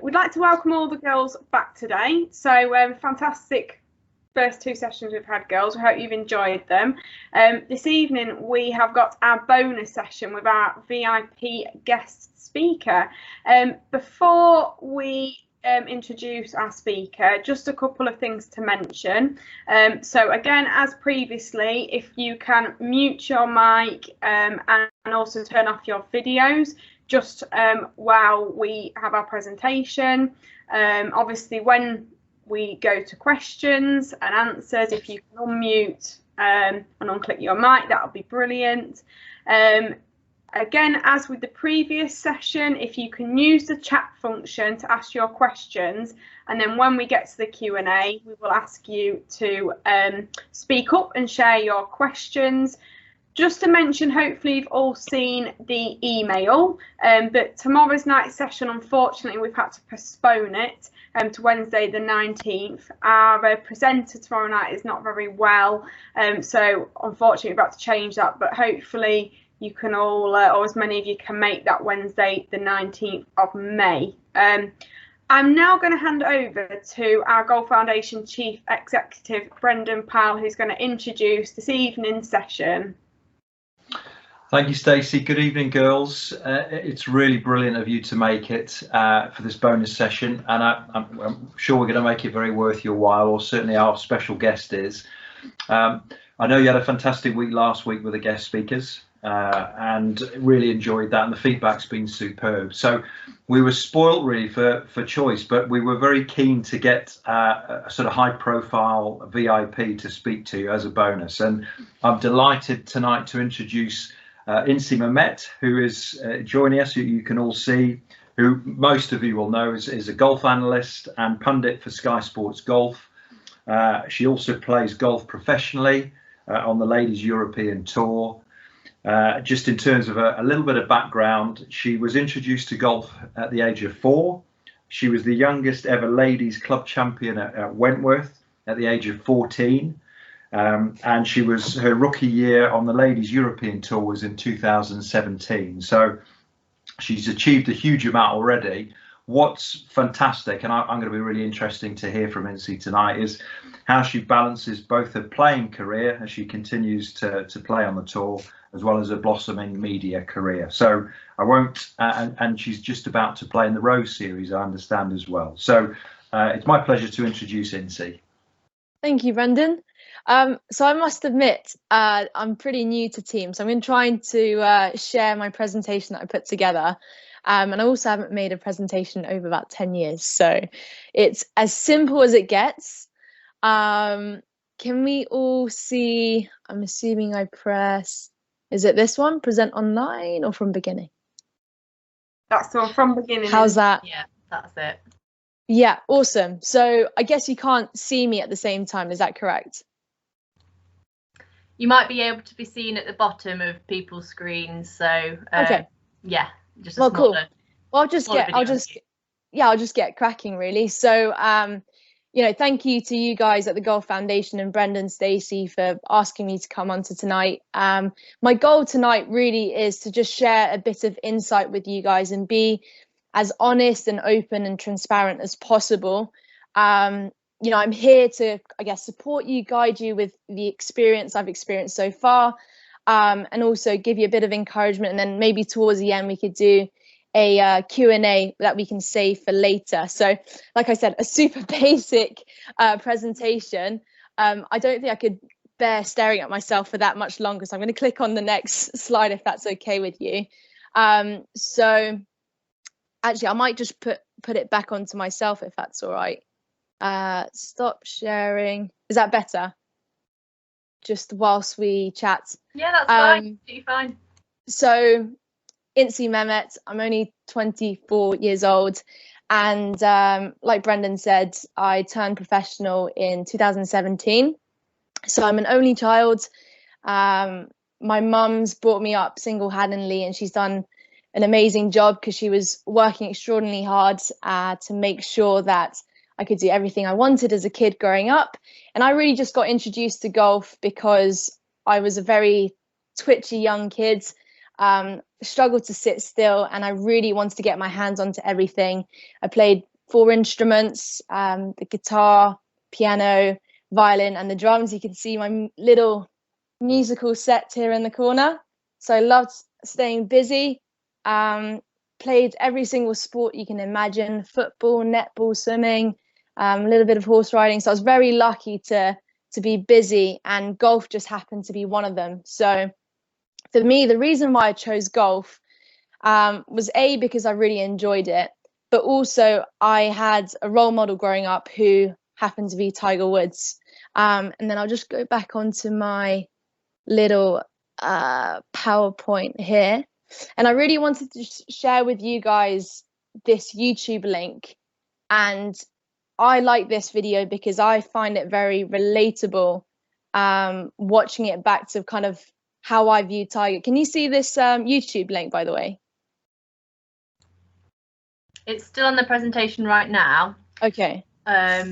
we'd like to welcome all the girls back today. So fantastic first 2 sessions we've had, girls. We hope you've enjoyed them. This evening we have got our bonus session with our VIP guest speaker. Before we introduce our speaker, just a couple of things to mention. So again, as previously, if you can mute your mic and also turn off your videos just while we have our presentation. Obviously, when we go to questions and answers, if you can unmute and unclick your mic, that would be brilliant. Again, as with the previous session, if you can use the chat function to ask your questions, and then when we get to the Q&A, we will ask you to speak up and share your questions. Just to mention, hopefully you've all seen the email, but tomorrow's night session, unfortunately, we've had to postpone it to Wednesday the 19th. Our presenter tomorrow night is not very well, so unfortunately we've had to change that, but hopefully you can all, or as many of you can make that Wednesday the 19th of May. I'm now going to hand over to our Golf Foundation Chief Executive, Brendan Powell, who's going to introduce this evening's session. Thank you, Stacey. Good evening, girls. It's really brilliant of you to make it for this bonus session, and I'm sure we're going to make it very worth your while, or certainly our special guest is. I know you had a fantastic week last week with the guest speakers, and really enjoyed that, and the feedback's been superb. So we were spoilt really for choice, but we were very keen to get a sort of high profile VIP to speak to as a bonus, and I'm delighted tonight to introduce Inci Mehmet, who is joining us, who you can all see, who most of you will know is a golf analyst and pundit for Sky Sports Golf. She also plays golf professionally on the Ladies European Tour. Just in terms of a little bit of background, she was introduced to golf at the age of 4. She was the youngest ever ladies club champion at Wentworth at the age of 14. And she was, her rookie year on the Ladies European Tour was in 2017. So she's achieved a huge amount already. What's fantastic, and I'm going to be really interesting to hear from Inci tonight, is how she balances both her playing career as she continues to play on the tour, as well as a blossoming media career. So I won't, and she's just about to play in the Rose Series, I understand, as well. So it's my pleasure to introduce Inci. Thank you, Brendan. So I must admit, I'm pretty new to Teams. I'm trying to share my presentation that I put together. And I also haven't made a presentation over about 10 years. So it's as simple as it gets. Can we all see? I'm assuming I press, is it this one? Present online or from beginning? That's the one from beginning. How's that? Yeah, that's it. Yeah, awesome. So I guess you can't see me at the same time. Is that correct? You might be able to be seen at the bottom of people's screens. So okay. Yeah, just a well, smaller, cool. Well, I'll just get cracking really. So you know, thank you to you guys at the Golf Foundation and Brendan, Stacey, for asking me to come on to tonight. My goal tonight really is to just share a bit of insight with you guys and be as honest and open and transparent as possible. You know, I'm here to, I guess, support you, guide you with the experience I've experienced so far, and also give you a bit of encouragement. And then maybe towards the end, we could do a Q&A that we can save for later. So, like I said, a super basic presentation. I don't think I could bear staring at myself for that much longer. So I'm going to click on the next slide if that's okay with you. So actually, I might just put it back onto myself if that's all right. Stop sharing. Is that better? Just whilst we chat. Yeah, that's fine. You're fine. So, Inci Mehmet, I'm only 24 years old, and like Brendan said, I turned professional in 2017. So I'm an only child. My mum's brought me up single-handedly, and she's done an amazing job because she was working extraordinarily hard to make sure that I could do everything I wanted as a kid growing up. And I really just got introduced to golf because I was a very twitchy young kid. struggled to sit still, and I really wanted to get my hands onto everything. I played 4 instruments, the guitar, piano, violin, and the drums. You can see my little musical set here in the corner. So I loved staying busy. Played every single sport you can imagine: football, netball, swimming, a little bit of horse riding. So I was very lucky to be busy, and golf just happened to be one of them. So for me, the reason why I chose golf was because I really enjoyed it, but also I had a role model growing up who happened to be Tiger Woods. And then I'll just go back onto my little PowerPoint here. And I really wanted to share with you guys this YouTube link. And I like this video because I find it very relatable, watching it back to kind of how I view Tiger. Can you see this YouTube link, by the way? It's still on the presentation right now. Okay. La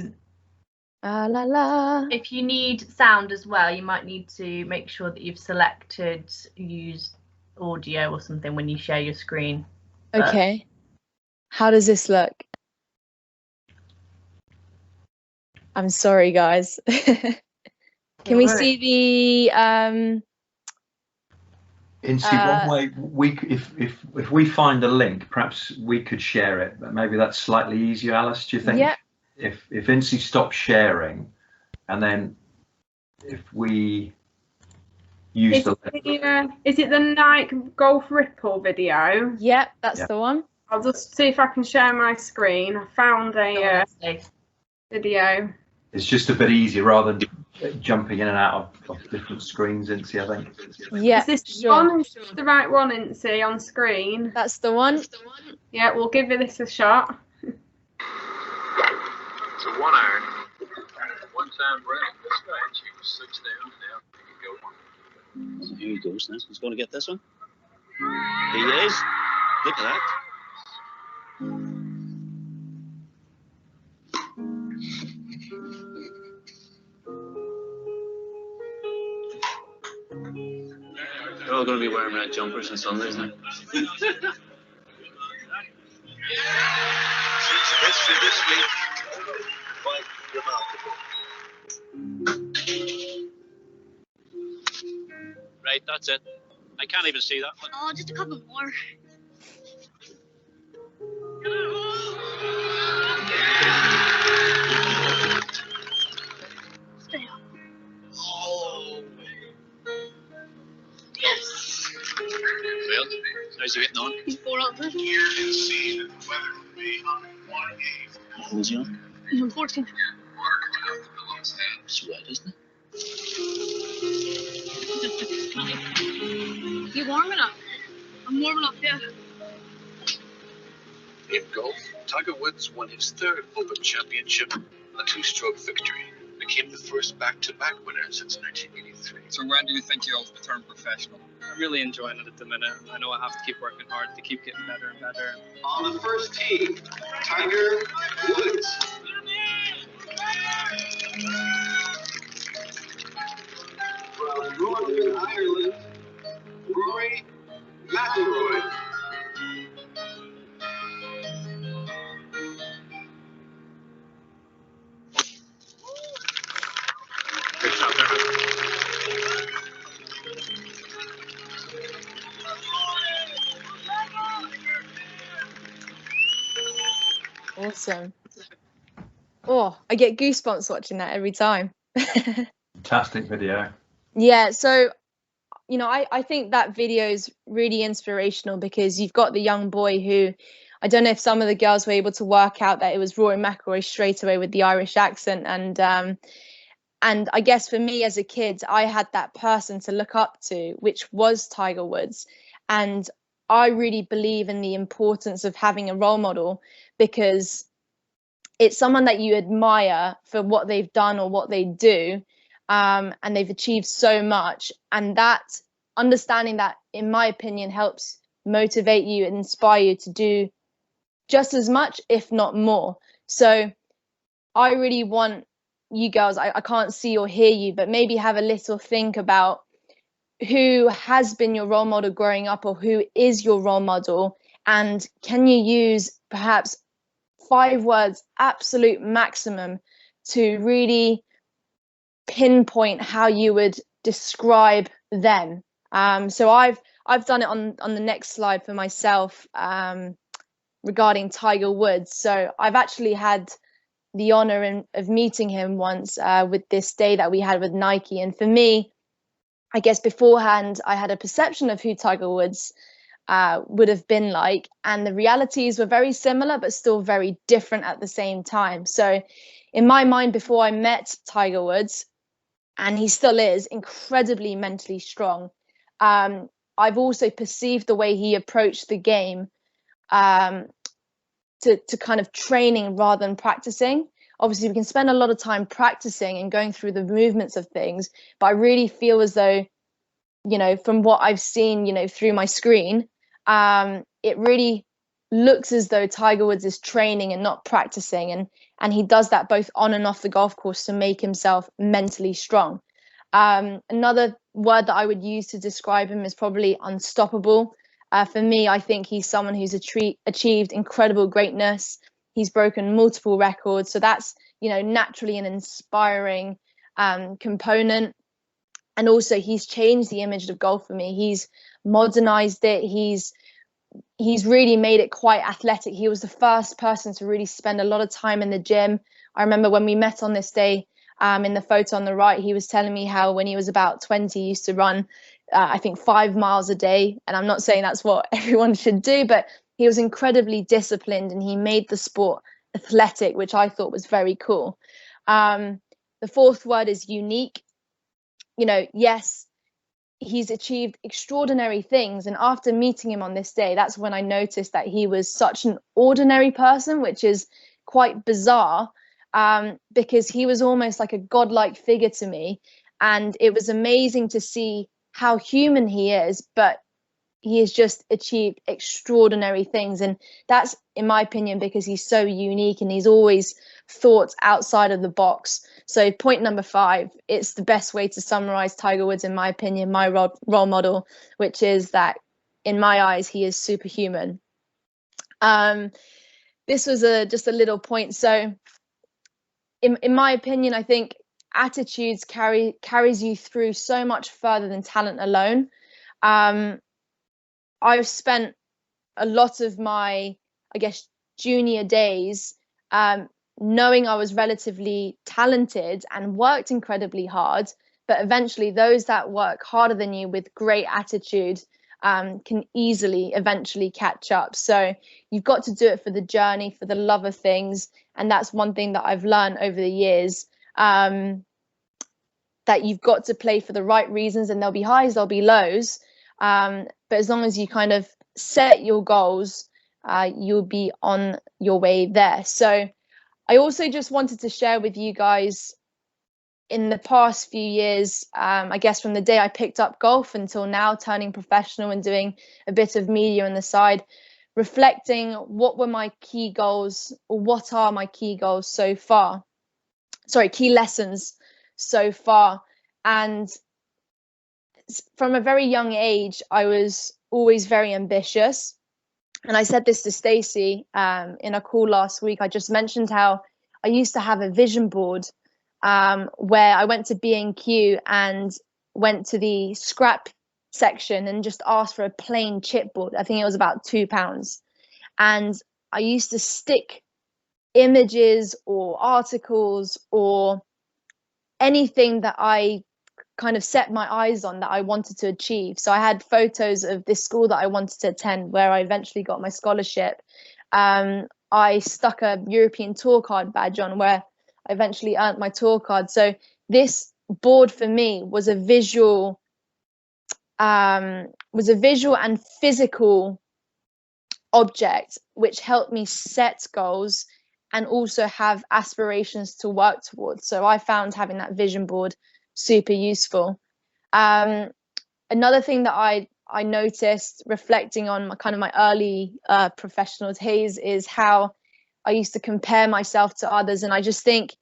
la. If you need sound as well, you might need to make sure that you've selected use audio or something when you share your screen. Okay. How does this look? I'm sorry, guys. Can we see the Inci, one way if we find a link, perhaps we could share it, but maybe that's slightly easier, Alice, do you think? Yeah. If Inci stops sharing, and then if we use is it the Nike Golf Ripple video? Yep, that's the one. I'll just see if I can share my screen. I found a video. It's just a bit easier rather than jumping in and out of different screens, Inci, I think. Yeah, is this one? Is the right one, Inci, on screen? That's the one. Yeah, we'll give this a shot. It's a 1 iron. One time break. This guy, and she was 6 down. Now he can go. So here he goes now. He's going to get this one. He is. Look at that. They're all going to be wearing red jumpers on Sundays now. Since history this week, quite remarkable. Right, that's it. I can't even see that one. Oh, just a couple more. Stay up. Oh. Yes. Well, how's he getting on? He's 4 under. Here in sea, the weather will be on 1 game. What hole's he on? He's on 14. Sweat, isn't it? You warming up? I'm warming up, yeah. In golf, Tiger Woods won his 3rd Open Championship, a 2-stroke victory. Became the first back-to-back winner since 1983. So when do you think you'll turn professional? I'm really enjoying it at the minute. I know I have to keep working hard to keep getting better and better. On the first tee, Tiger Woods. From Northern Ireland, Rory McIlroy. Good shot there. Awesome. Oh, I get goosebumps watching that every time. Fantastic video. Yeah, so you know, I think that video is really inspirational because you've got the young boy who, I don't know if some of the girls were able to work out that it was Rory McIlroy straight away with the Irish accent, and I guess for me as a kid, I had that person to look up to, which was Tiger Woods. And I really believe in the importance of having a role model because it's someone that you admire for what they've done or what they do. And they've achieved so much. And that understanding that, in my opinion, helps motivate you and inspire you to do just as much, if not more. So I really want you girls, I can't see or hear you, but maybe have a little think about who has been your role model growing up, or who is your role model? And can you use perhaps 5 words, absolute maximum, to really pinpoint how you would describe them? So I've done it on the next slide for myself, regarding Tiger Woods. So I've actually had the honor of meeting him once with this day that we had with Nike. And for me, I guess beforehand, I had a perception of who Tiger Woods would have been like, and the realities were very similar, but still very different at the same time. So in my mind, before I met Tiger Woods, and he still is incredibly mentally strong, I've also perceived the way he approached the game to kind of training rather than practicing. Obviously, we can spend a lot of time practicing and going through the movements of things, but I really feel as though, from what I've seen, through my screen, it really looks as though Tiger Woods is training and not practicing, and he does that both on and off the golf course to make himself mentally strong. Another word that I would use to describe him is probably unstoppable. For me, I think he's someone who's achieved incredible greatness. He's broken multiple records, so that's naturally an inspiring component. And also, he's changed the image of golf for me. He's modernized it. He's really made it quite athletic. He was the first person to really spend a lot of time in the gym. I remember when we met on this day, in the photo on the right, he was telling me how when he was about 20, he used to run, I think 5 miles a day. And I'm not saying that's what everyone should do, but he was incredibly disciplined, and he made the sport athletic, which I thought was very cool. The 4th word is unique. Yes, he's achieved extraordinary things. And after meeting him on this day, that's when I noticed that he was such an ordinary person, which is quite bizarre, because he was almost like a godlike figure to me. And it was amazing to see how human he is, but he has just achieved extraordinary things. And that's, in my opinion, because he's so unique and he's always thought outside of the box. So point number 5, it's the best way to summarize Tiger Woods, in my opinion, my role model, which is that in my eyes, he is superhuman. This was just a little point. So in my opinion, I think attitudes carries you through so much further than talent alone. I've spent a lot of my, I guess, junior days knowing I was relatively talented and worked incredibly hard, but eventually those that work harder than you with great attitude can easily eventually catch up. So you've got to do it for the journey, for the love of things. And that's one thing that I've learned over the years, that you've got to play for the right reasons, and there'll be highs, there'll be lows. But as long as you kind of set your goals, you'll be on your way there. So I also just wanted to share with you guys, in the past few years, I guess from the day I picked up golf until now, turning professional and doing a bit of media on the side, reflecting what were my key goals, or what are my key goals so far. Sorry, key lessons so far. And from a very young age, I was always very ambitious. And I said this to Stacey in a call last week. I just mentioned how I used to have a vision board where I went to B&Q and went to the scrap section and just asked for a plain chipboard. I think it was about £2. And I used to stick images or articles or anything that I kind of set my eyes on that I wanted to achieve. So I had photos of this school that I wanted to attend, where I eventually got my scholarship. I stuck a European tour card badge on, where I eventually earned my tour card. So this board for me was a visual and physical object, which helped me set goals and also have aspirations to work towards. So I found having that vision board super useful. Another thing that I noticed reflecting on my early professional days is how I used to compare myself to others. And I just think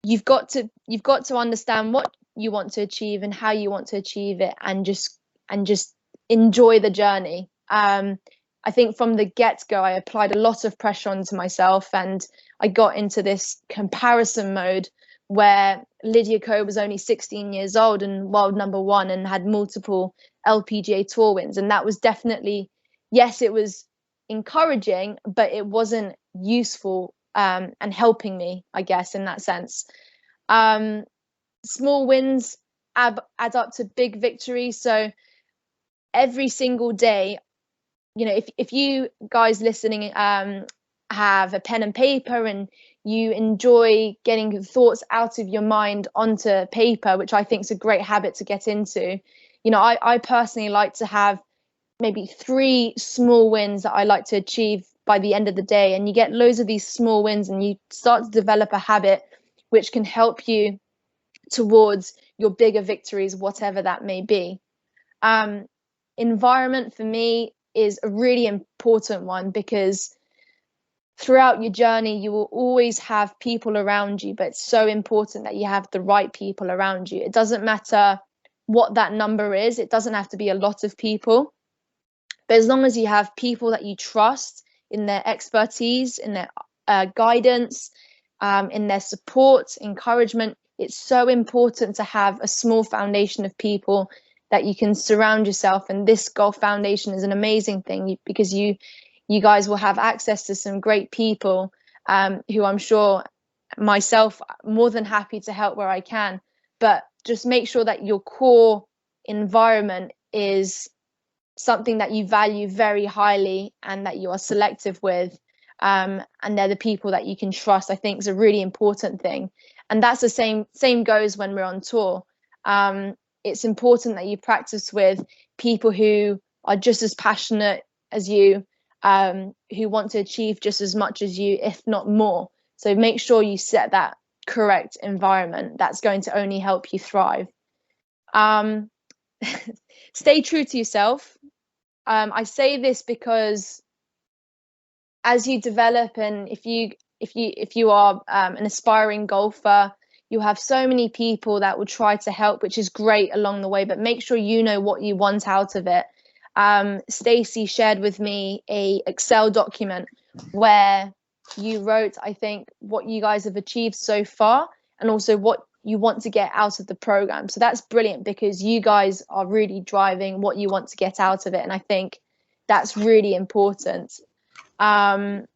you've got to understand you want to achieve and how you want to achieve it, and just enjoy the journey. I think from the get-go, I applied a lot of pressure onto myself, and I got into this comparison mode where Lydia Ko was only 16 years old and world #1 and had multiple LPGA Tour wins. And that was definitely, yes, it was encouraging, but it wasn't useful and helping me, I guess, in that sense. Small wins add up to big victories. So every single day, you know, if you guys listening have a pen and paper and you enjoy getting thoughts out of your mind onto paper, which I think is a great habit to get into, you know, I personally like to have maybe 3 small wins that I like to achieve by the end of the day. And you get loads of these small wins and you start to develop a habit which can help you towards your bigger victories, whatever that may be. Environment for me is a really important one, because throughout your journey you will always have people around you, but it's so important that you have the right people around you. It doesn't matter what that number is. It doesn't have to be a lot of people, but as long as you have people that you trust in their expertise, in their guidance, in their support, encouragement, it's so important to have a small foundation of people that you can surround yourself. And this Golf Foundation is an amazing thing, because you guys will have access to some great people who I'm sure myself more than happy to help where I can. But just make sure that your core environment is something that you value very highly and that you are selective with, and they're the people that you can trust. I think is a really important thing. And that's the same goes when we're on tour. It's important that you practice with people who are just as passionate as you, who want to achieve just as much as you, if not more. So make sure you set that correct environment. That's going to only help you thrive. Stay true to yourself. I say this because as you develop, and if you are an aspiring golfer, you have so many people that will try to help, which is great along the way, but make sure you know what you want out of it. Stacey shared with me a Excel document where you wrote, I think, what you guys have achieved so far and also what you want to get out of the program. So that's brilliant, because you guys are really driving what you want to get out of it, and I think that's really important. And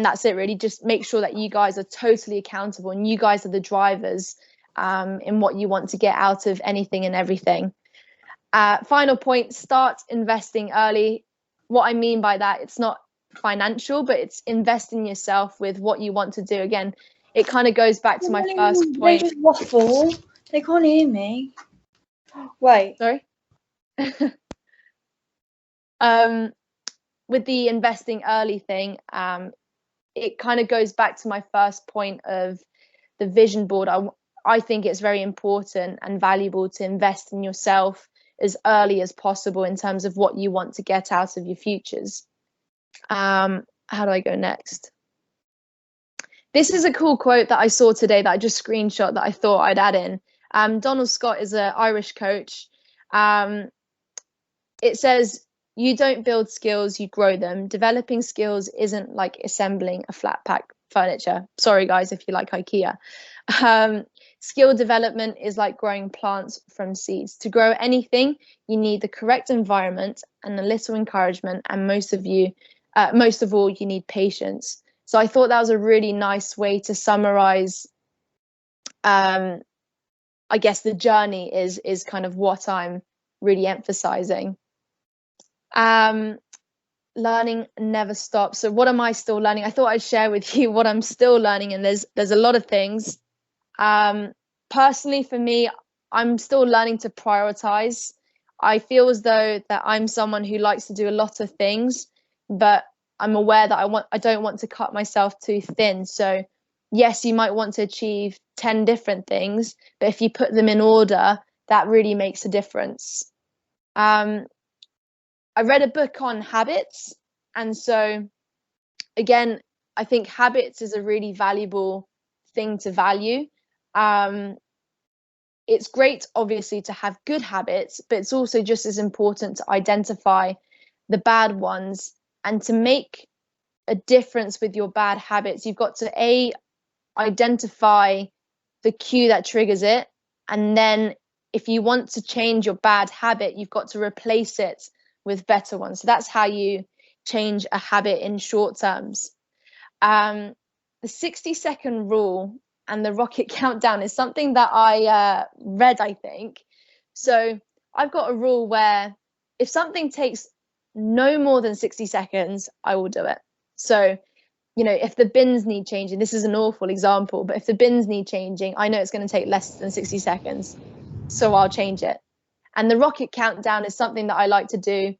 that's it really. Just make sure that you guys are totally accountable and you guys are the drivers in what you want to get out of anything and everything. Final point, start investing early. What I mean by that, it's not financial, but it's invest in yourself with what you want to do. Again, it kind of goes back to my first point. They just waffle. They can't hear me. Wait. Sorry. With the investing early thing, it kind of goes back to my first point of the vision board. I think it's very important and valuable to invest in yourself as early as possible in terms of what you want to get out of your futures. How do I go next? This is a cool quote that I saw today that I just screenshot that I thought I'd add in. Donald Scott is an Irish coach. It says, "You don't build skills, you grow them. Developing skills isn't like assembling a flat pack furniture." Sorry, guys, if you like IKEA. Skill development is like growing plants from seeds. To grow anything, you need the correct environment and a little encouragement. And most of all, you need patience. So I thought that was a really nice way to summarize, I guess, the journey is kind of what I'm really emphasizing. Learning never stops. So what am I still learning? I thought I'd share with you what I'm still learning, and there's a lot of things. Personally, for me, I'm still learning to prioritize. I feel as though that I'm someone who likes to do a lot of things, but I'm aware that I don't want to cut myself too thin. So yes, you might want to achieve 10 different things, but if you put them in order, that really makes a difference. I read a book on habits, and so again, I think habits is a really valuable thing to value. it's great, obviously, to have good habits, but it's also just as important to identify the bad ones. And to make a difference with your bad habits, you've got to identify the cue that triggers it, and then if you want to change your bad habit, you've got to replace it with better ones. So that's how you change a habit in short terms. The 60-second rule and the rocket countdown is something that I read, I think. So I've got a rule where if something takes no more than 60 seconds, I will do it. So, you know, if the bins need changing, this is an awful example, but if the bins need changing, I know it's going to take less than 60 seconds. So I'll change it. And the rocket countdown is something that I like to do,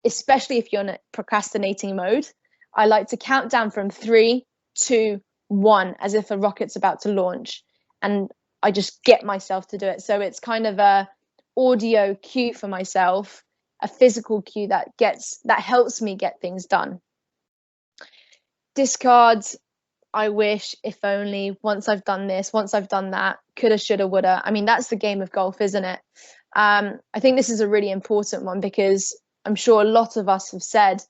especially if you're in a procrastinating mode. I like to count down from 3, 2, 1, as if a rocket's about to launch. And I just get myself to do it. So it's kind of a audio cue for myself, a physical cue that helps me get things done. Discards, I wish, if only, once I've done this, once I've done that, coulda, shoulda, woulda. I mean, that's the game of golf, isn't it? I think this is a really important one, because I'm sure a lot of us have said,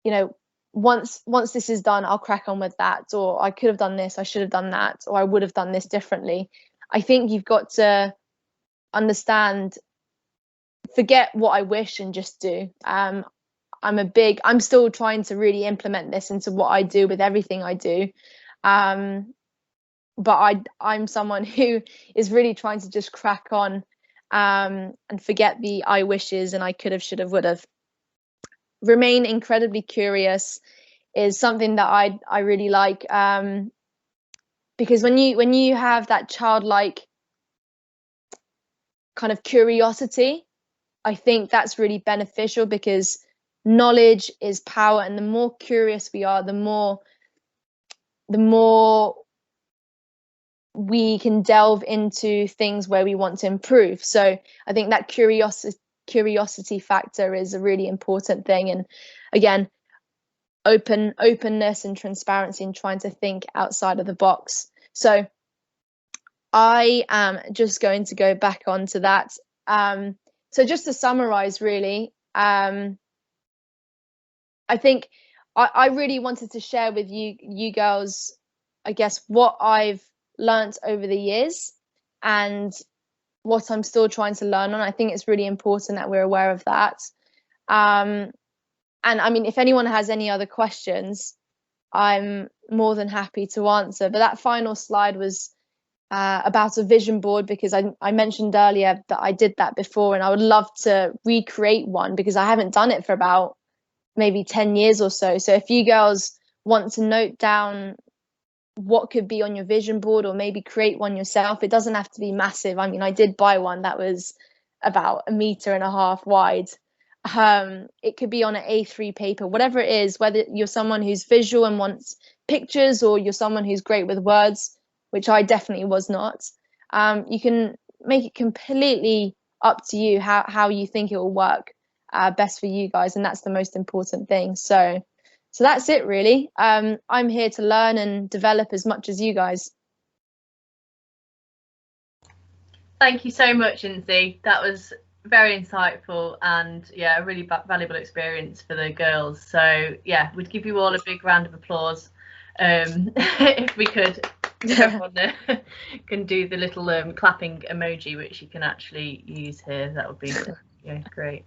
you know, once this is done, I'll crack on with that, or I could have done this, I should have done that, or I would have done this differently. I think you've got to understand, forget what I wish and just do. I'm still trying to really implement this into what I do with everything I do. But I'm someone who is really trying to just crack on and forget the I wishes and I could have, should have, would have. Remain incredibly curious is something that I really like, because when you have that childlike kind of curiosity, I think that's really beneficial, because knowledge is power, and the more curious we are, the more we can delve into things where we want to improve. So I think that curiosity factor is a really important thing. And again, openness and transparency, and trying to think outside of the box. So I am just going to go back onto that. So just to summarize, really, I think I really wanted to share with you girls, I guess, what I've learnt over the years and what I'm still trying to learn on. I think it's really important that we're aware of that. And I mean, if anyone has any other questions, I'm more than happy to answer. But that final slide was about a vision board, because I mentioned earlier that I did that before, and I would love to recreate one, because I haven't done it for about maybe 10 years or so. So if you girls want to note down what could be on your vision board, or maybe create one yourself, it doesn't have to be massive. I mean, I did buy one that was about 1.5 meters wide. It could be on an A3 paper, whatever it is, whether you're someone who's visual and wants pictures, or you're someone who's great with words, which I definitely was not. You can make it completely up to you how you think it will work best for you guys, and that's the most important thing. So that's it, really. I'm here to learn and develop as much as you guys. Thank you so much, Inci. That was very insightful, and yeah, a really valuable experience for the girls. So yeah, we'd give you all a big round of applause if we could. Everyone can do the little clapping emoji, which you can actually use here. That would be great.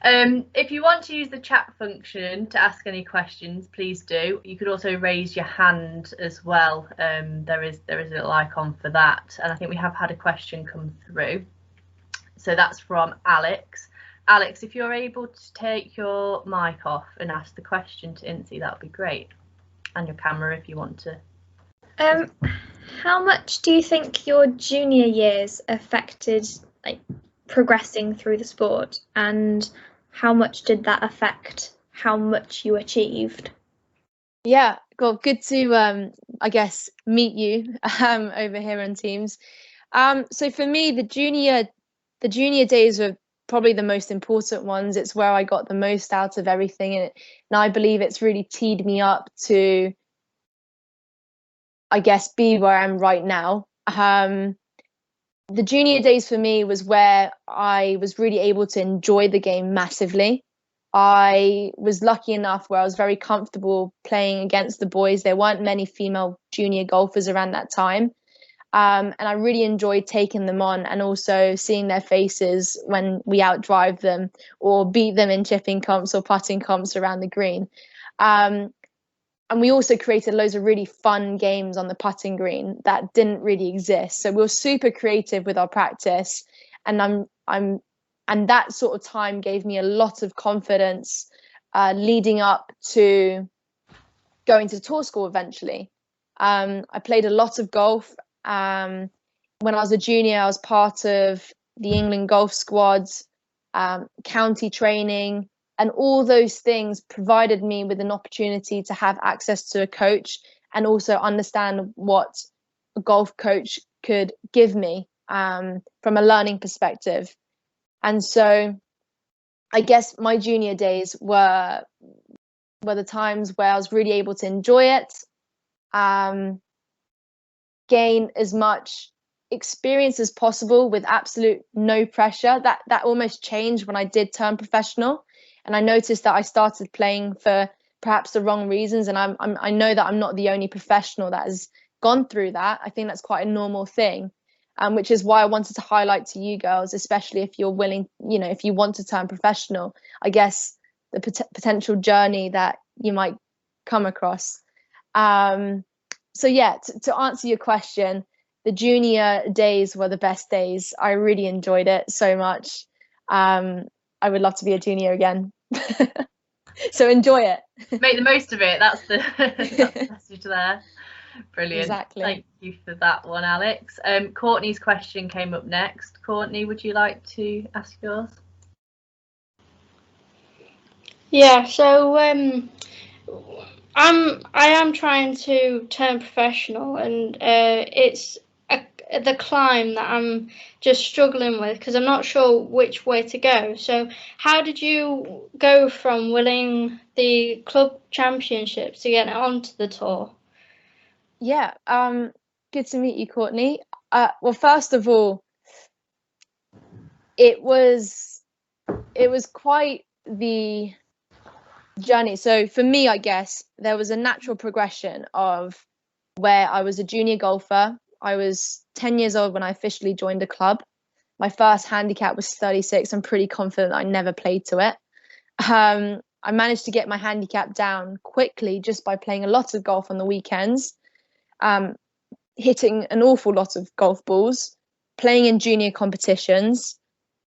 If you want to use the chat function to ask any questions, please do. You could also raise your hand as well. There is a little icon for that, and I think we have had a question come through. So that's from Alex. Alex, if you're able to take your mic off and ask the question to Inci, that would be great. And your camera if you want to. How much do you think your junior years affected progressing through the sport, and how much did that affect how much you achieved? Yeah, well, good to I guess meet you over here on Teams. So for me, the junior days were probably the most important ones. It's where I got the most out of everything, and I believe it's really teed me up to, I guess, be where I am right now. the junior days for me was where I was really able to enjoy the game massively. I was lucky enough where I was very comfortable playing against the boys. There weren't many female junior golfers around that time. And I really enjoyed taking them on and also seeing their faces when we outdrive them or beat them in chipping comps or putting comps around the green. And we also created loads of really fun games on the putting green that didn't really exist. So we were super creative with our practice, and and that sort of time gave me a lot of confidence leading up to going to the tour school eventually. I played a lot of golf. When I was a junior, I was part of the England golf squads, county training, and all those things provided me with an opportunity to have access to a coach and also understand what a golf coach could give me from a learning perspective. And so I guess my junior days were the times where I was really able to enjoy it, gain as much experience as possible with absolute no pressure. That almost changed when I did turn professional, and I noticed that I started playing for perhaps the wrong reasons. And I know that I'm not the only professional that has gone through that. I think that's quite a normal thing, which is why I wanted to highlight to you girls, especially if you're willing, if you want to turn professional, I guess the potential journey that you might come across. So yeah, to answer your question, the junior days were the best days. I really enjoyed it so much. I would love to be a junior again. So enjoy it. Make the most of it. That's the message there. Brilliant. Exactly. Thank you for that one, Alex. Courtney's question came up next. Courtney, would you like to ask yours? Yeah, so I am trying to turn professional, and it's the climb that I'm just struggling with because I'm not sure which way to go. So how did you go from winning the club championships to get onto the tour? Yeah, good to meet you, Courtney. Well, first of all, it was quite the journey. So for me, I guess there was a natural progression of where I was a junior golfer. I was 10 years old when I officially joined a club. My first handicap was 36. I'm pretty confident I never played to it. I managed to get my handicap down quickly just by playing a lot of golf on the weekends, hitting an awful lot of golf balls, playing in junior competitions.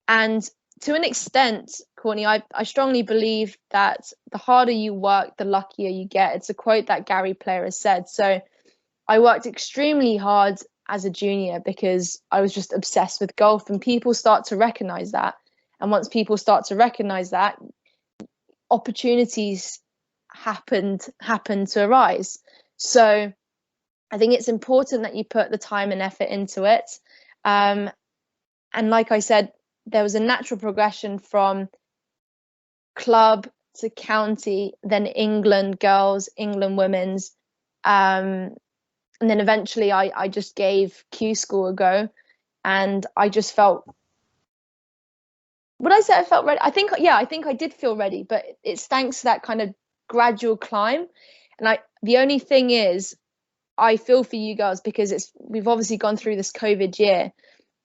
And to an extent, Courtney, I strongly believe that the harder you work, the luckier you get. It's a quote that Gary Player has said. So I worked extremely hard as a junior because I was just obsessed with golf, and people start to recognize that. And once people start to recognize that, opportunities happen to arise. So I think it's important that you put the time and effort into it. And like I said, there was a natural progression from club to county, then England girls, England women's. And then eventually I just gave Q School a go, and I just felt, would I say I felt ready? I think I did feel ready, but it's thanks to that kind of gradual climb. And the only thing is, I feel for you girls because we've obviously gone through this COVID year,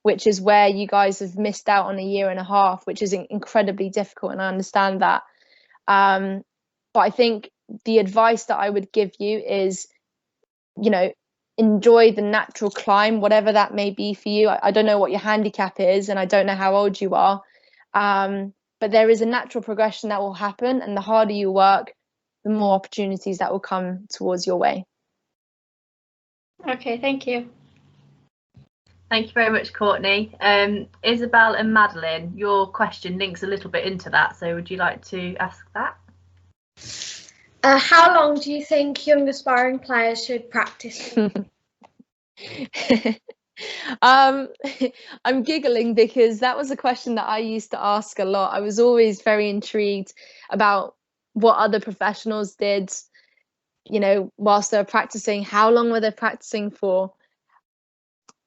which is where you guys have missed out on a year and a half, which is incredibly difficult, and I understand that. But I think the advice that I would give you is, enjoy the natural climb, whatever that may be for you. I don't know what your handicap is, and I don't know how old you are, but there is a natural progression that will happen, and the harder you work, the more opportunities that will come towards your way. Okay, thank you. Thank you very much, Courtney. Isabel and Madeline, your question links a little bit into that, so would you like to ask that? How long do you think young aspiring players should practice? I'm giggling because that was a question that I used to ask a lot. I was always very intrigued about what other professionals did, whilst they were practicing. How long were they practicing for?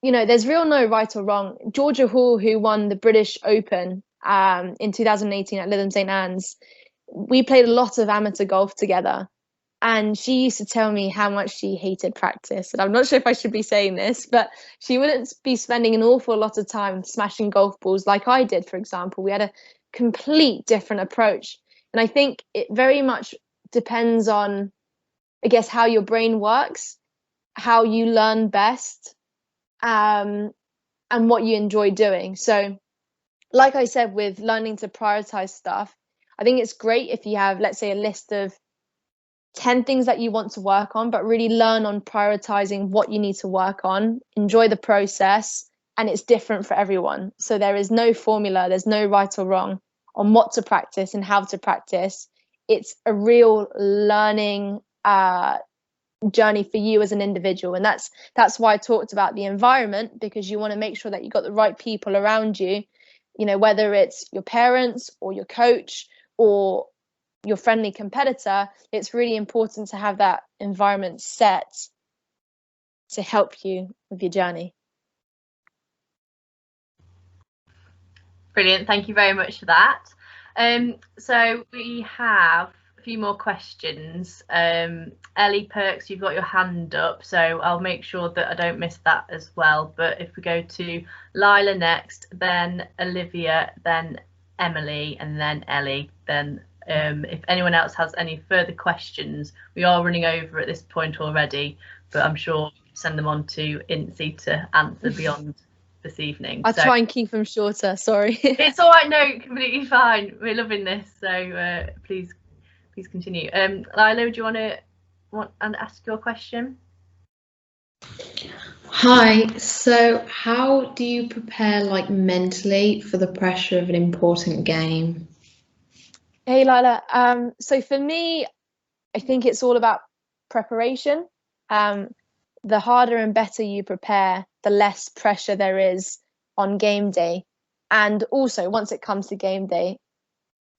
there's real no right or wrong. Georgia Hall, who won the British Open in 2018 at Lytham St Anne's, we played a lot of amateur golf together. And she used to tell me how much she hated practice. And I'm not sure if I should be saying this, but she wouldn't be spending an awful lot of time smashing golf balls like I did, for example. We had a complete different approach. And I think it very much depends on, I guess, how your brain works, how you learn best, and what you enjoy doing. So, like I said, with learning to prioritize stuff, I think it's great if you have, let's say, a list of 10 things that you want to work on, but really learn on prioritizing what you need to work on, enjoy the process, and it's different for everyone. So there is no formula, there's no right or wrong on what to practice and how to practice. It's a real learning journey for you as an individual. And that's why I talked about the environment, because you want to make sure that you've got the right people around you, whether it's your parents or your coach or your friendly competitor. It's really important to have that environment set to help you with your journey. Brilliant, thank you very much for that. So we have a few more questions. Ellie Perks, you've got your hand up, so I'll make sure that I don't miss that as well. But if we go to Lila next, then Olivia, then Emily, and then Ellie, then if anyone else has any further questions, we are running over at this point already, but I'm sure we can send them on to Inci to answer beyond this evening. I'll try and keep them shorter, sorry. It's all right, no, completely fine. We're loving this, so please continue. Lila, do you want to ask your question? Hi, so how do you prepare mentally for the pressure of an important game? Hey Lila, so for me, I think it's all about preparation. The harder and better you prepare, the less pressure there is on game day. And also, once it comes to game day,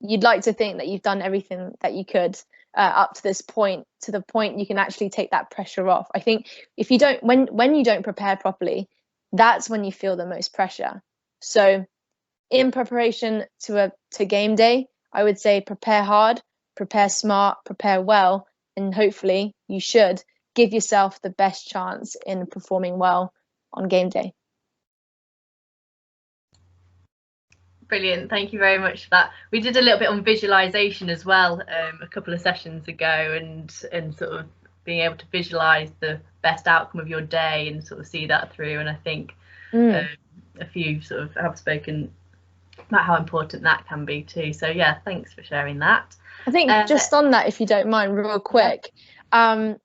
you'd like to think that you've done everything that you could up to this point, to the point you can actually take that pressure off. I think if you don't, when you don't prepare properly, that's when you feel the most pressure. So in preparation to game day, I would say prepare hard, prepare smart, prepare well, and hopefully you should give yourself the best chance in performing well on game day. Brilliant, thank you very much for that. We did a little bit on visualization as well a couple of sessions ago, and sort of being able to visualize the best outcome of your day and sort of see that through. And I think a few sort of have spoken about how important that can be too. So yeah, thanks for sharing that. I think just on that, if you don't mind, real quick, there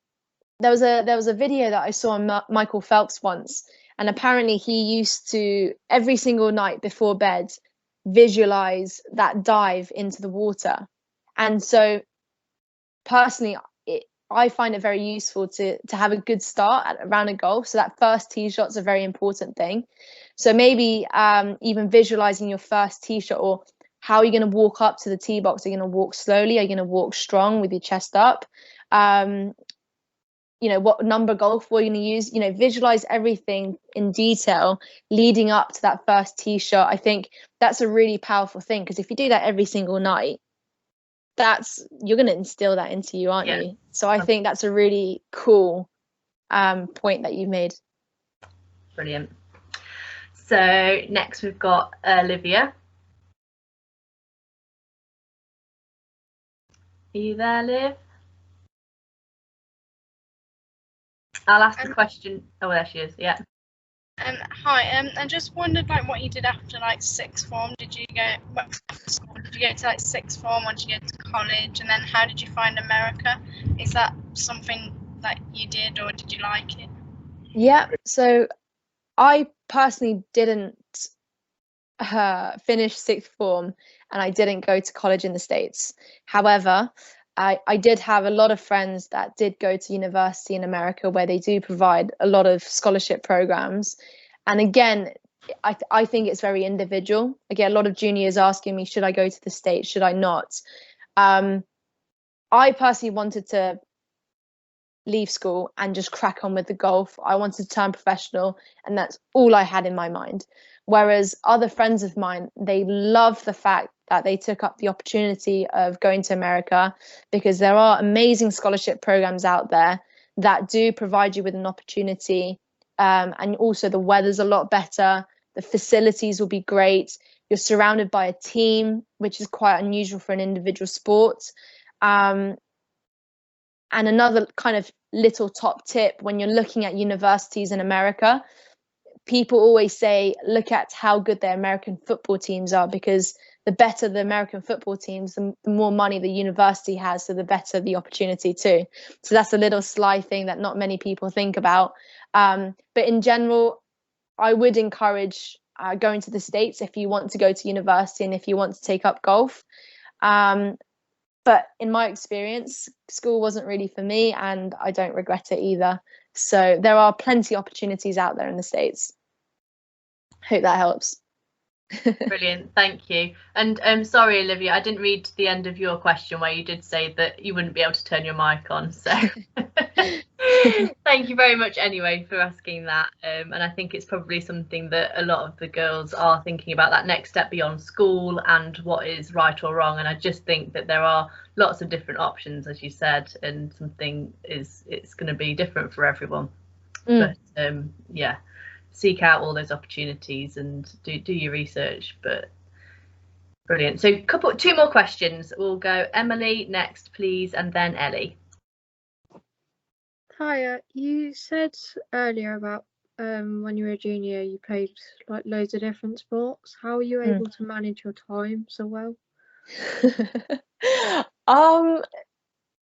was a video that I saw on Michael Phelps once, and apparently he used to every single night before bed visualize that dive into the water. And so personally, I find it very useful to have a good start at a round of golf. So that first tee shot's a very important thing. So maybe even visualizing your first tee shot, or how you're going to walk up to the tee box. Are you going to walk slowly? Are you going to walk strong with your chest up? What number golf ball you're going to use? Visualize everything in detail leading up to that first tee shot. I think that's a really powerful thing, because if you do that every single night, you're going to instill that into you, aren't you? So I think that's a really cool point that you've made. Brilliant. So next we've got Olivia. Are you there, Liv? I'll ask the question. Oh, there she is. Yeah. Hi. I just wondered what you did after sixth form. Did you go to sixth form? Or did you go to college? And then how did you find America? Is that something that you did, or did you like it? Yeah. So I personally didn't finish sixth form, and I didn't go to college in the States. However, I did have a lot of friends that did go to university in America, where they do provide a lot of scholarship programs. And again, I think it's very individual. I get a lot of juniors asking me, should I go to the States? Should I not? I personally wanted to leave school and just crack on with the golf. I wanted to turn professional, and that's all I had in my mind. Whereas other friends of mine, they love the fact that they took up the opportunity of going to America, because there are amazing scholarship programs out there that do provide you with an opportunity. And also the weather's a lot better. The facilities will be great. You're surrounded by a team, which is quite unusual for an individual sport. And another kind of little top tip, when you're looking at universities in America, people always say, look at how good their American football teams are, because the better the American football teams, the more money the university has, so the better the opportunity too. So that's a little sly thing that not many people think about. But in general, I would encourage going to the States if you want to go to university and if you want to take up golf. But in my experience, school wasn't really for me, and I don't regret it either. So there are plenty of opportunities out there in the States. Hope that helps. Brilliant, thank you. And sorry, Olivia, I didn't read the end of your question where you did say that you wouldn't be able to turn your mic on. So thank you very much anyway for asking that. And I think it's probably something that a lot of the girls are thinking about, that next step beyond school and what is right or wrong. And I just think that there are lots of different options, as you said, and it's going to be different for everyone. But yeah, seek out all those opportunities and do your research. But brilliant. So two more questions. We'll go Emily next, please, and then Ellie. Hiya, you said earlier about when you were a junior you played like loads of different sports. How are you able to manage your time so well?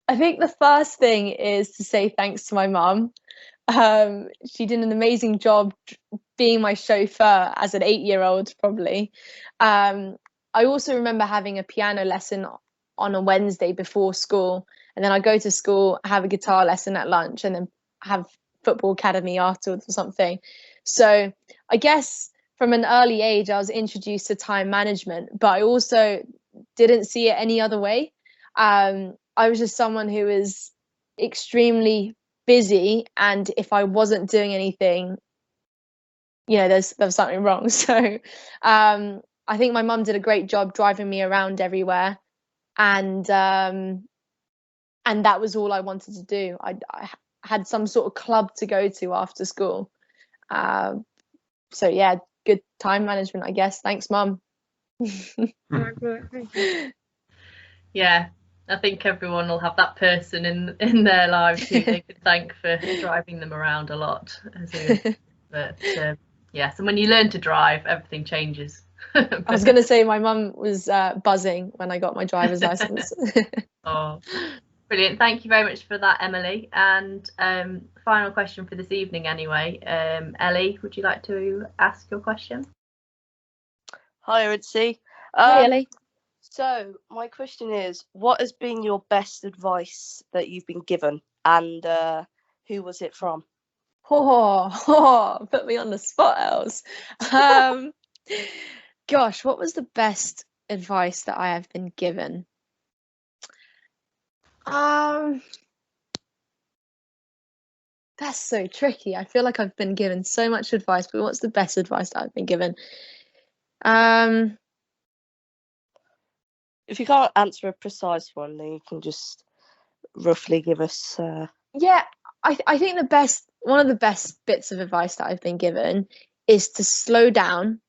I think the first thing is to say thanks to my mum. She did an amazing job being my chauffeur as an 8-year-old, probably. I also remember having a piano lesson on a Wednesday before school, and then I go to school, have a guitar lesson at lunch, and then have football academy afterwards or something. So I guess from an early age I was introduced to time management, but I also didn't see it any other way. I was just someone who was extremely busy, and if I wasn't doing anything, there was something wrong. So I think my mum did a great job driving me around everywhere, and that was all I wanted to do. I had some sort of club to go to after school. So yeah, good time management, I guess. Thanks, Mum. Yeah, I think everyone will have that person in their lives who they could thank for driving them around a lot. But yes, and when you learn to drive, everything changes. I was going to say my mum was buzzing when I got my driver's license. Oh, brilliant. Thank you very much for that, Emily. And final question for this evening anyway. Ellie, would you like to ask your question? Hi, Inci. Hi, Ellie. So my question is, what has been your best advice that you've been given, and who was it from? Put me on the spot, Els. Gosh, what was the best advice that I have been given? That's so tricky. I feel like I've been given so much advice, but what's the best advice that I've been given? If you can't answer a precise one, then you can just roughly give us. Yeah, I think one of the best bits of advice that I've been given is to slow down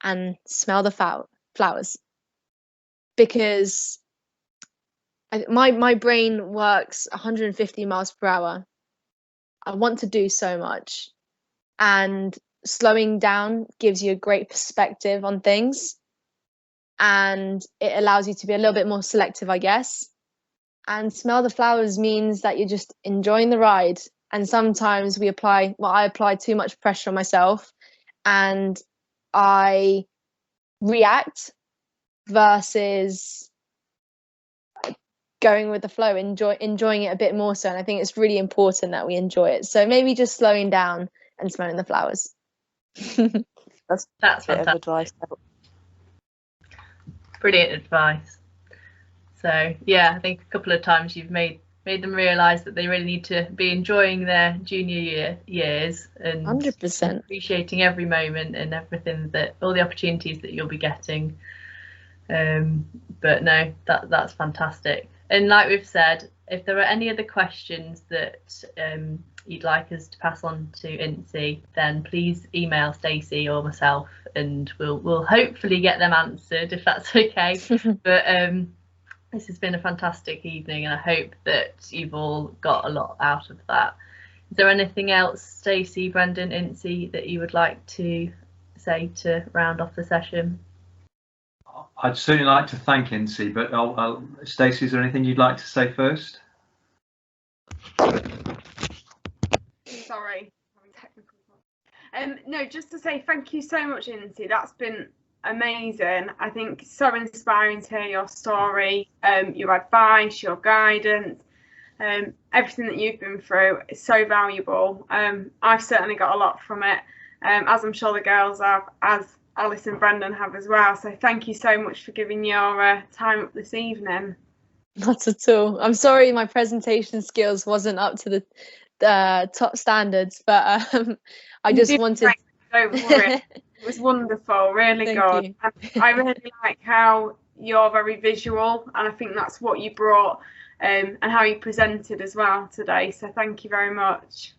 and smell the flowers, because my brain works 150 miles per hour. I want to do so much, and slowing down gives you a great perspective on things, and it allows you to be a little bit more selective, I guess. And smell the flowers means that you're just enjoying the ride. And sometimes I apply too much pressure on myself, and I react versus going with the flow, enjoying it a bit more so. And I think it's really important that we enjoy it. So maybe just slowing down and smelling the flowers. That's fantastic advice. Brilliant advice. So yeah, I think a couple of times you've made made them realise that they really need to be enjoying their junior years and 100% appreciating every moment and everything, that all the opportunities that you'll be getting. But no, that's fantastic. And like we've said, if there are any other questions that you'd like us to pass on to Inci, then please email Stacey or myself, and we'll hopefully get them answered, if that's okay. But this has been a fantastic evening, and I hope that you've all got a lot out of that. Is there anything else, Stacey, Brendan, Inci, that you would like to say to round off the session? I'd certainly like to thank Inci, but Stacey, is there anything you'd like to say first? Sorry, technical. No, just to say thank you so much, Inci. That's been amazing. I think so inspiring to hear your story, your advice, your guidance, everything that you've been through is so valuable. I've certainly got a lot from it, as I'm sure the girls have, as Alice and Brendan have as well. So thank you so much for giving your time up this evening. Not at all. I'm sorry my presentation skills wasn't up to the top standards, but I just wanted. Don't worry. It was wonderful, really good. And I really like how you're very visual, and I think that's what you brought, and how you presented as well today. So thank you very much.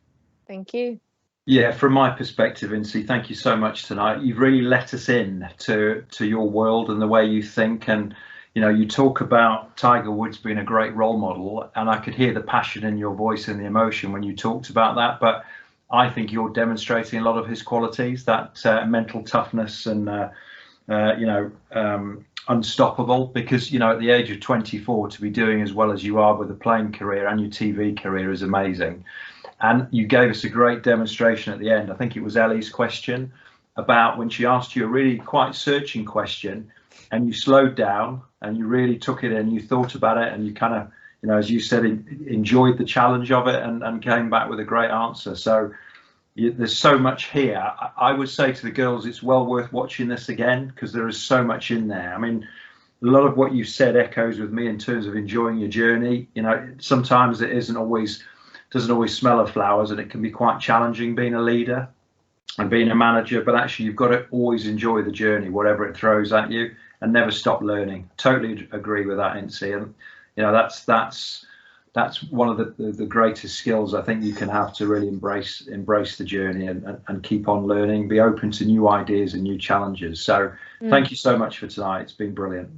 Thank you. Yeah, from my perspective, Inci, thank you so much tonight. You've really let us in to your world and the way you think. And you know, you talk about Tiger Woods being a great role model, and I could hear the passion in your voice and the emotion when you talked about that. But I think you're demonstrating a lot of his qualities, that mental toughness and unstoppable. Because you know, at the age of 24, to be doing as well as you are with a playing career and your TV career is amazing. And you gave us a great demonstration at the end. I think it was Ellie's question about when she asked you a really quite searching question, and you slowed down and you really took it in, you thought about it, and you kind of, you know, as you said, enjoyed the challenge of it and came back with a great answer. So there's so much here. I would say to the girls, it's well worth watching this again, because there is so much in there. I mean, a lot of what you said echoes with me in terms of enjoying your journey. You know, sometimes it doesn't always smell of flowers, and it can be quite challenging being a leader and being a manager, but actually you've got to always enjoy the journey, whatever it throws at you, and never stop learning. Totally agree with that, Inci. And you know, that's one of the greatest skills I think you can have, to really embrace the journey and keep on learning, be open to new ideas and new challenges. So thank you so much for tonight. It's been brilliant.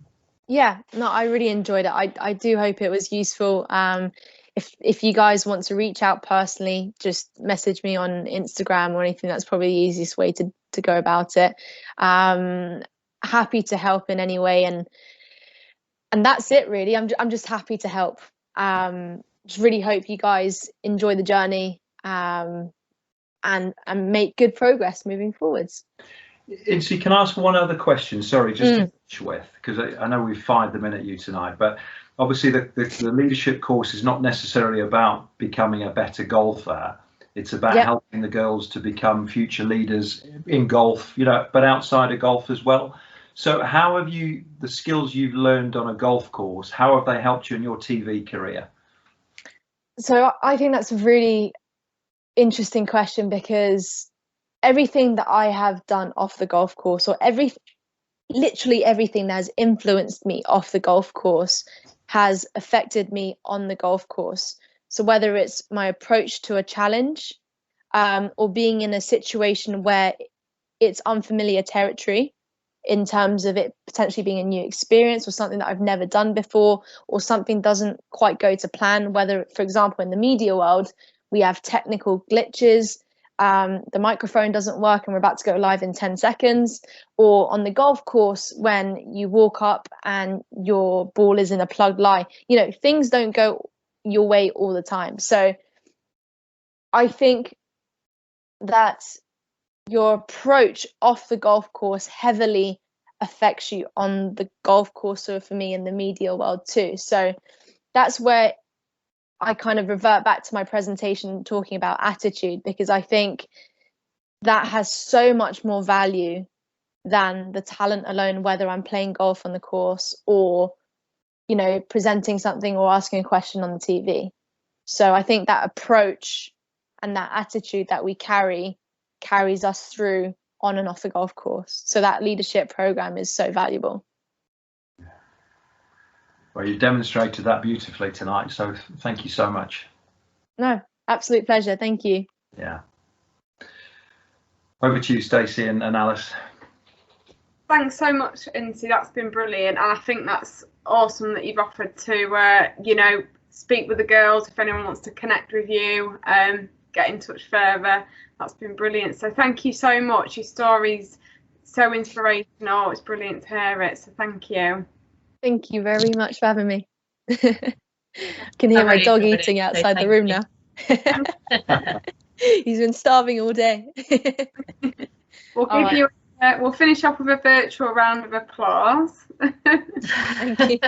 Yeah, no, I really enjoyed it. I do hope it was useful. If you guys want to reach out personally, just message me on Instagram or anything. That's probably the easiest way to go about it. Happy to help in any way, and that's it really. I'm just happy to help. Just really hope you guys enjoy the journey, and make good progress moving forwards. Inci, can I ask one other question? Sorry, just to finish with, because I know we've fired them in at you tonight, but obviously the leadership course is not necessarily about becoming a better golfer. It's about helping the girls to become future leaders in golf, you know, but outside of golf as well. So how have the skills you've learned on a golf course, how have they helped you in your TV career? So I think that's a really interesting question, because everything that I have done off the golf course, or literally everything that has influenced me off the golf course, has affected me on the golf course. So whether it's my approach to a challenge, or being in a situation where it's unfamiliar territory in terms of it potentially being a new experience or something that I've never done before, or something doesn't quite go to plan, whether, for example, in the media world, we have technical glitches, the microphone doesn't work and we're about to go live in 10 seconds, or on the golf course when you walk up and your ball is in a plugged lie. You know, things don't go your way all the time. So I think that your approach off the golf course heavily affects you on the golf course, so for me in the media world too. So that's where I kind of revert back to my presentation talking about attitude, because I think that has so much more value than the talent alone, whether I'm playing golf on the course or, you know, presenting something or asking a question on the TV. So I think that approach and that attitude that we carries us through on and off the golf course. So that leadership program is so valuable. Well, you demonstrated that beautifully tonight, so thank you so much. No, absolute pleasure. Thank you. Yeah. Over to you, Stacey and Alice. Thanks so much, Inci. That's been brilliant, and I think that's awesome that you've offered to, you know, speak with the girls if anyone wants to connect with you, get in touch further. That's been brilliant. So thank you so much. Your story's so inspirational. It's brilliant to hear it. So thank you. Thank you very much for having me. I can hear my dog eating outside the room now. He's been starving all day. We'll give you. We'll finish off with a virtual round of applause. Thank you.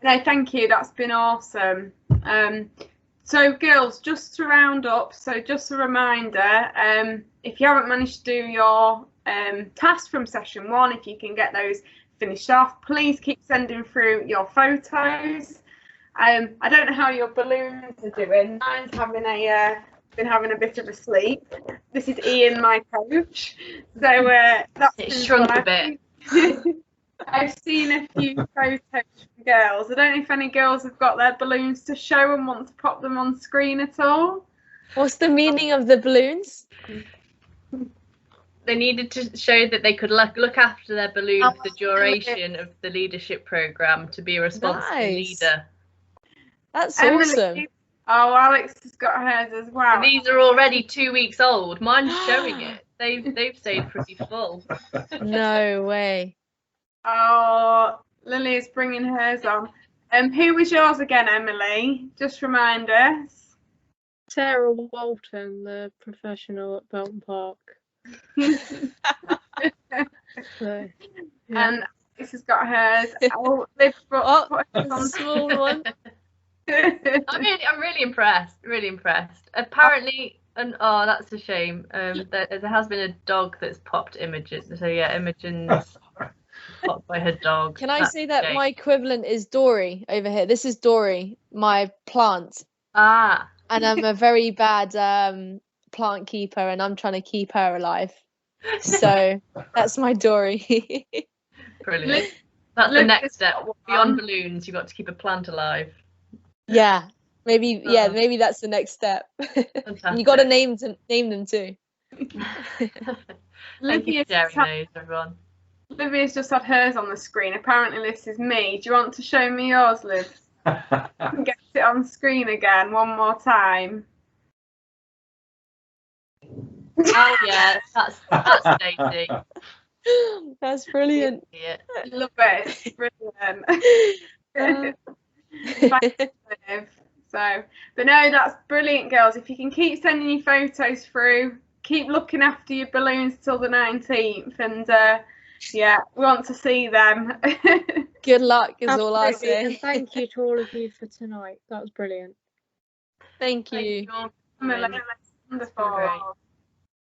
No, thank you. That's been awesome. So, girls, just to round up. So, just a reminder: if you haven't managed to do your tasks from session 1, if you can get those finished off, please keep sending through your photos. I don't know how your balloons are doing. Mine's been having a bit of a sleep. This is Ian, my coach. So that's shrunk a bit. I've seen a few photos from girls. I don't know if any girls have got their balloons to show and want to pop them on screen at all. What's the meaning of the balloons? They needed to show that they could look after their balloon for the duration of the leadership program to be a responsible leader. That's Emily, awesome. Oh, Alex has got hers as well. And these are already 2 weeks old. Mine's showing it. They've stayed pretty full. No way. Oh, Lily is bringing hers on. Who was yours again, Emily? Just remind us. Sarah Walton, the professional at Belton Park. So, yeah. And Alex has got hers. Oh, Liv brought hers on. Small one. I'm really impressed. Really impressed. Apparently, and oh, that's a shame. There has been a dog that's popped Imogen. So yeah, Imogen's popped by her dog. Can I say that my equivalent is Dory over here? This is Dory, my plant. Ah. And I'm a very bad plant keeper, and I'm trying to keep her alive. So that's my Dory. Brilliant. That's the next step. Beyond balloons, you've got to keep a plant alive. Yeah, maybe. Yeah, maybe that's the next step. And you got to name them too. Thank you for sharing those, everyone. Livia's just had hers on the screen. Apparently, this is me. Do you want to show me yours, Liv? Get it on screen again one more time. Oh yeah, that's Stacey. That's brilliant. Yeah. Love it. It's brilliant. So, but no, that's brilliant, girls. If you can keep sending your photos through, keep looking after your balloons till the 19th, and yeah, we want to see them. Good luck is all I say. And thank you to all of you for tonight. That was brilliant. Thank you. Wonderful.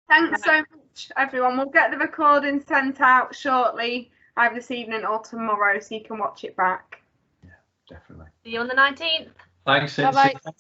Thanks so much, everyone. We'll get the recording sent out shortly, either this evening or tomorrow, so you can watch it back. Yeah, definitely. See you on the 19th. Thanks, Bye-bye. Inci.